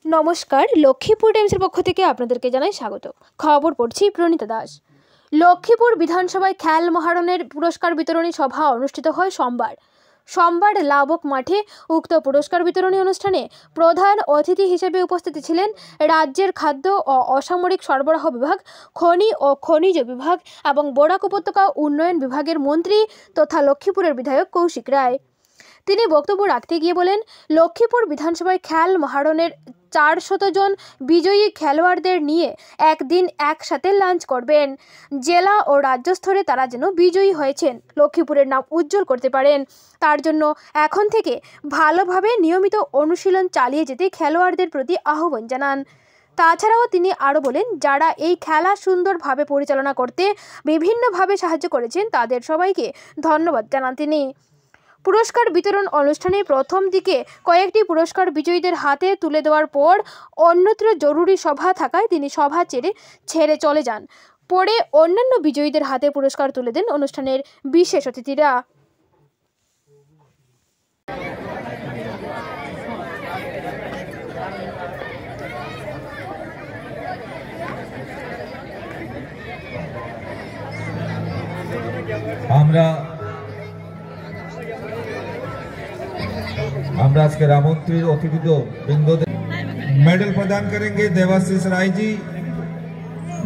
নমস্কার, লক্ষ্মীপুর টাইমসের পক্ষ থেকে আপনাদেরকে জানাই স্বাগত। খবর পড়ছি প্রণীতা দাস। লক্ষ্মীপুর বিধানসভায় খ্যাল মহারণের পুরস্কার বিতরণী সভা অনুষ্ঠিত হয় সোমবার লাবক মাঠে। উক্ত পুরস্কার বিতরণী অনুষ্ঠানে প্রধান অতিথি হিসেবে উপস্থিত ছিলেন রাজ্যের খাদ্য ও অসামরিক সরবরাহ বিভাগ, খনি ও খনিজ বিভাগ এবং বরাক উপত্যকা উন্নয়ন বিভাগের মন্ত্রী তথা লক্ষ্মীপুরের বিধায়ক কৌশিক রায়। তিনি বক্তব্য রাখতে গিয়ে বলেন, লক্ষ্মীপুর বিধানসভায় খ্যাল মহারণের 400 জন বিজয়ী খেলোয়াড়দের নিয়ে একদিন একসাথে লাঞ্চ করবেন। জেলা ও রাজ্য স্তরে তারা যেন বিজয়ী হয়েছেন, লক্ষ্মীপুরের নাম উজ্জ্বল করতে পারেন, তার জন্য এখন থেকে ভালোভাবে নিয়মিত অনুশীলন চালিয়ে যেতে খেলোয়াড়দের প্রতি আহ্বান জানান। তাছাড়াও তিনি আরও বলেন, যারা এই খেলা সুন্দরভাবে পরিচালনা করতে বিভিন্নভাবে সাহায্য করেছেন তাদের সবাইকে ধন্যবাদ জানান তিনি। পুরস্কার বিতরণ অনুষ্ঠানে প্রথম দিকে কয়েকটি পুরস্কার বিজয়ীদের হাতে তুলে দেওয়ার পর অন্যত্র জরুরি সভা থাকায় তিনি সভা ছেড়ে চলে যান। পরে অন্যান্য বিজয়ীদের হাতে পুরস্কার তুলে দেন অনুষ্ঠানের বিশেষ অতিথিরা। আমরা আজকের আমন্ত্রিত অতিথিবৃন্দদের मेडल प्रदान करेंगे। देवाशीष राय जी,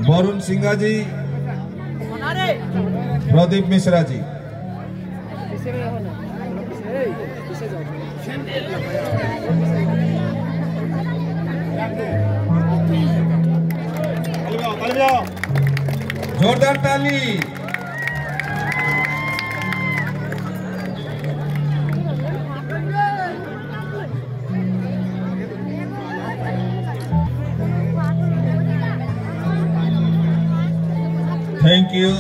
वरुण सिंघा जी, प्रदीप मिश्रा जी। जोरदार ताली। Thank you.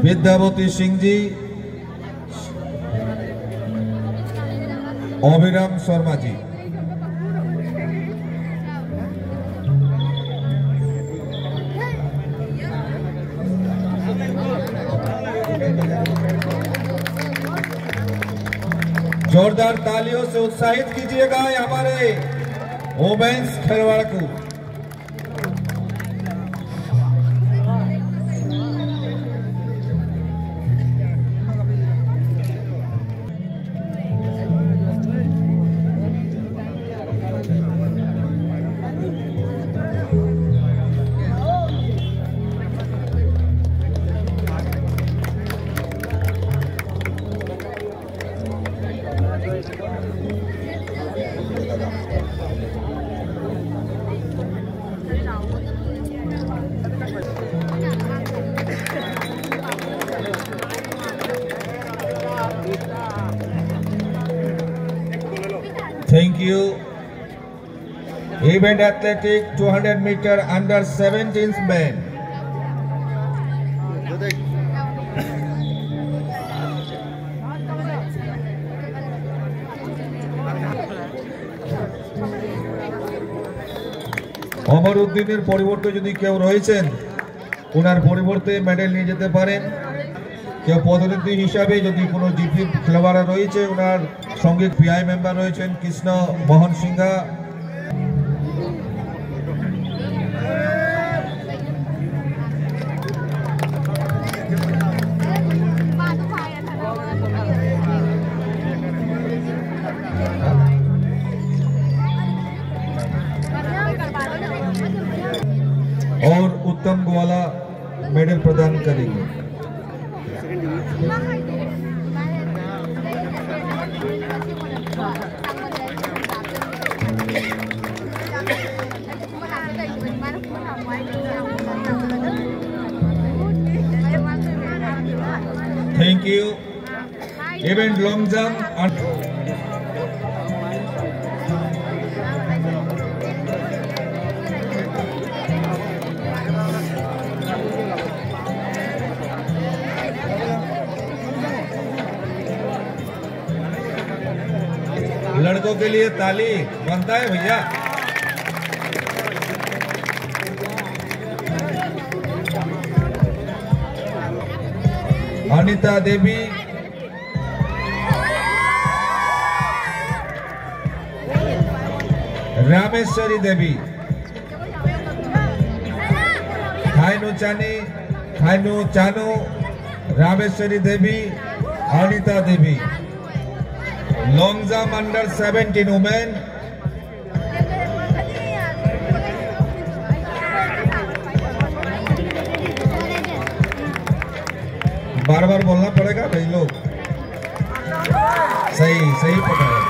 विद्यावती सिंह जी, अभिराम शर्मा जी। जोरदार तालियों से उत्साहित कीजिएगा हमारे वुमेन्स खिलाड़ी को। Thank you. Event Athletic 200 meter under 17 men. অমরউদ্দিনের পরিবর্তে যদি কেউ রয়েছেন, ওনার পরিবর্তে মেডেল নিয়ে যেতে পারেন। কেউ প্রতিনিধি হিসাবে যদি কোনো জিপি খেলোয়াড় রয়েছে, ওনার সঙ্গে পিআই মেম্বার রয়েছেন কৃষ্ণ মোহন সিংহা। और उत्तम ग्वाला मेडल प्रदान करेंगे। Thank you. Event long jump and लड़कों के लिए ताली बनता है भैया। अनिता देवी, रामेश्वरी देवी, खाइनु चानू, रामेश्वरी देवी, Anita Devi. Long jump under 17 women, बार बार बोलना पड़ेगा भाई लोग। सही पता है।